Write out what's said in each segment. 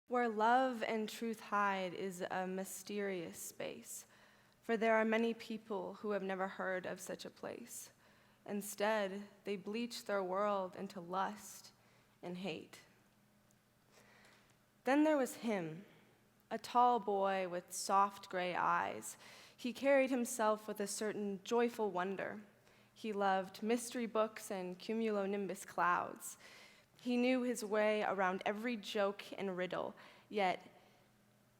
Where love and truth hide is a mysterious space, for there are many people who have never heard of such a place. Instead, they bleach their world into lust and hate. Then there was him, a tall boy with soft gray eyes. He carried himself with a certain joyful wonder. He loved mystery books and cumulonimbus clouds. He knew his way around every joke and riddle, yet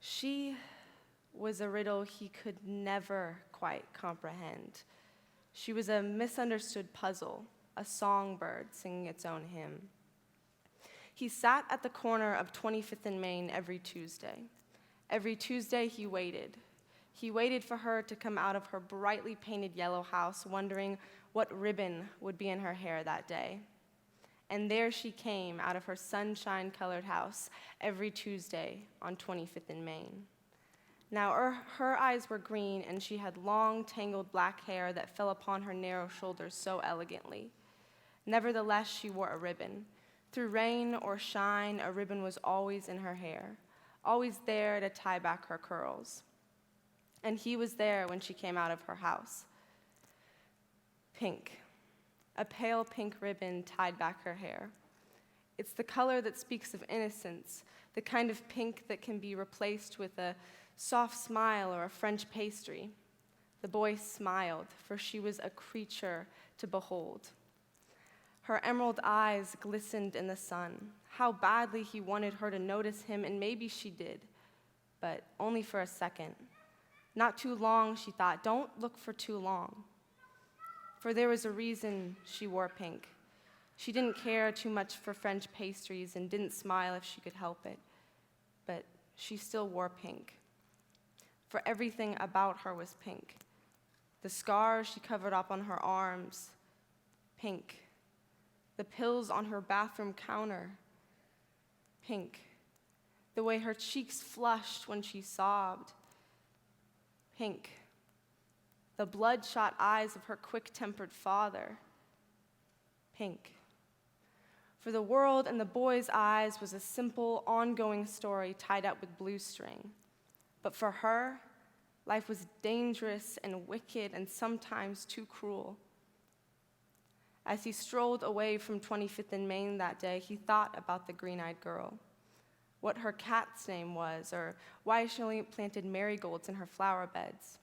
she was a riddle he could never quite comprehend. She was a misunderstood puzzle, a songbird singing its own hymn. He sat at the corner of 25th and Main every Tuesday. Every Tuesday he waited. He waited for her to come out of her brightly painted yellow house, wondering what ribbon would be in her hair that day. And there she came out of her sunshine-colored house every Tuesday on 25th and Main. Now her eyes were green, and she had long, tangled black hair that fell upon her narrow shoulders so elegantly. Nevertheless, she wore a ribbon. Through rain or shine, a ribbon was always in her hair, always there to tie back her curls. And he was there when she came out of her house. Pink. A pale pink ribbon tied back her hair. It's the color that speaks of innocence, the kind of pink that can be replaced with a soft smile or a French pastry. The boy smiled, for she was a creature to behold. Her emerald eyes glistened in the sun. How badly he wanted her to notice him, and maybe she did, but only for a second. Not too long, she thought. Don't look for too long. For there was a reason she wore pink. She didn't care too much for French pastries and didn't smile if she could help it, but she still wore pink. For everything about her was pink. The scars she covered up on her arms, pink. The pills on her bathroom counter, pink. The way her cheeks flushed when she sobbed, pink. The bloodshot eyes of her quick-tempered father, pink. For the world in the boy's eyes was a simple, ongoing story tied up with blue string. But for her, life was dangerous and wicked and sometimes too cruel. As he strolled away from 25th and Main that day, he thought about the green-eyed girl, what her cat's name was, or why she only planted marigolds in her flower beds.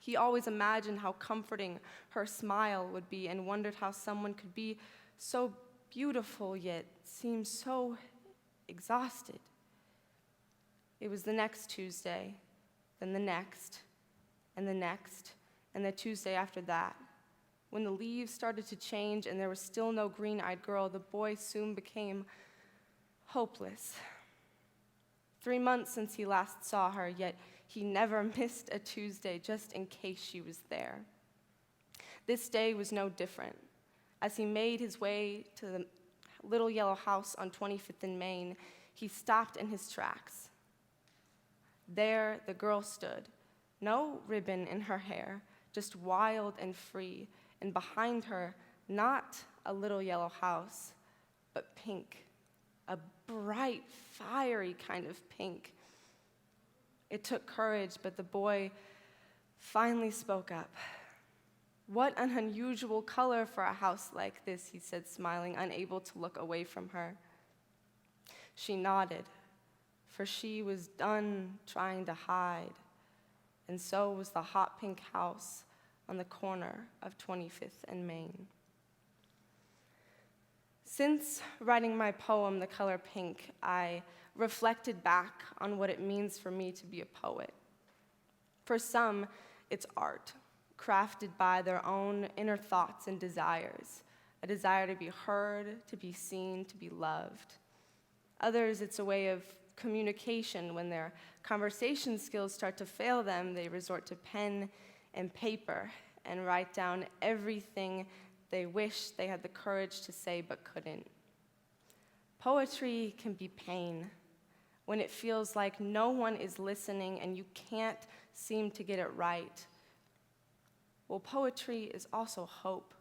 He always imagined how comforting her smile would be and wondered how someone could be so beautiful yet seem so exhausted. It was the next Tuesday, then the next, and the Tuesday after that. When the leaves started to change and there was still no green-eyed girl, the boy soon became hopeless. 3 months since he last saw her, yet he never missed a Tuesday just in case she was there. This day was no different. As he made his way to the little yellow house on 25th and Main, he stopped in his tracks. There the girl stood, no ribbon in her hair, just wild and free, and behind her, not a little yellow house, but pink, a bright, fiery kind of pink. It took courage, but the boy finally spoke up. "What an unusual color for a house like this," he said, smiling, unable to look away from her. She nodded, for she was done trying to hide, and so was the hot pink house on the corner of 25th and Main. Since writing my poem, The Color Pink, I reflected back on what it means for me to be a poet. For some, it's art, crafted by their own inner thoughts and desires, a desire to be heard, to be seen, to be loved. Others, it's a way of communication. When their conversation skills start to fail them, they resort to pen and paper and write down everything they wish they had the courage to say but couldn't. Poetry can be pain when it feels like no one is listening and you can't seem to get it right. Well, poetry is also hope.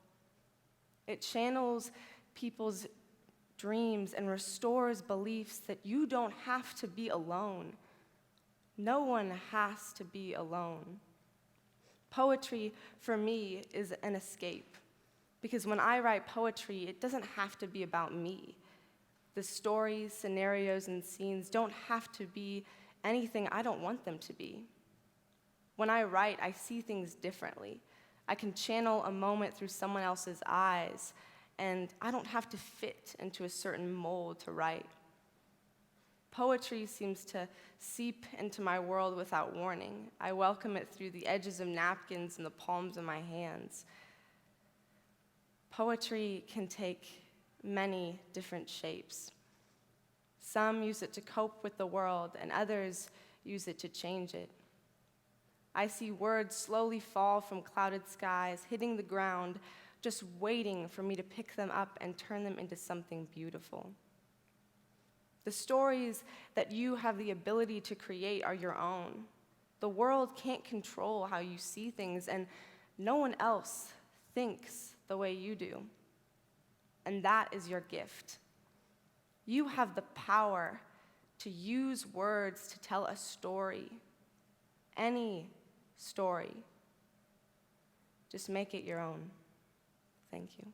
It channels people's dreams, and restores beliefs that you don't have to be alone. No one has to be alone. Poetry, for me, is an escape. Because when I write poetry, it doesn't have to be about me. The stories, scenarios, and scenes don't have to be anything I don't want them to be. When I write, I see things differently. I can channel a moment through someone else's eyes, and I don't have to fit into a certain mold to write. Poetry seems to seep into my world without warning. I welcome it through the edges of napkins and the palms of my hands. Poetry can take many different shapes. Some use it to cope with the world, and others use it to change it. I see words slowly fall from clouded skies, hitting the ground, just waiting for me to pick them up and turn them into something beautiful. The stories that you have the ability to create are your own. The world can't control how you see things, and no one else thinks the way you do. And that is your gift. You have the power to use words to tell a story, any story. Just make it your own. Thank you.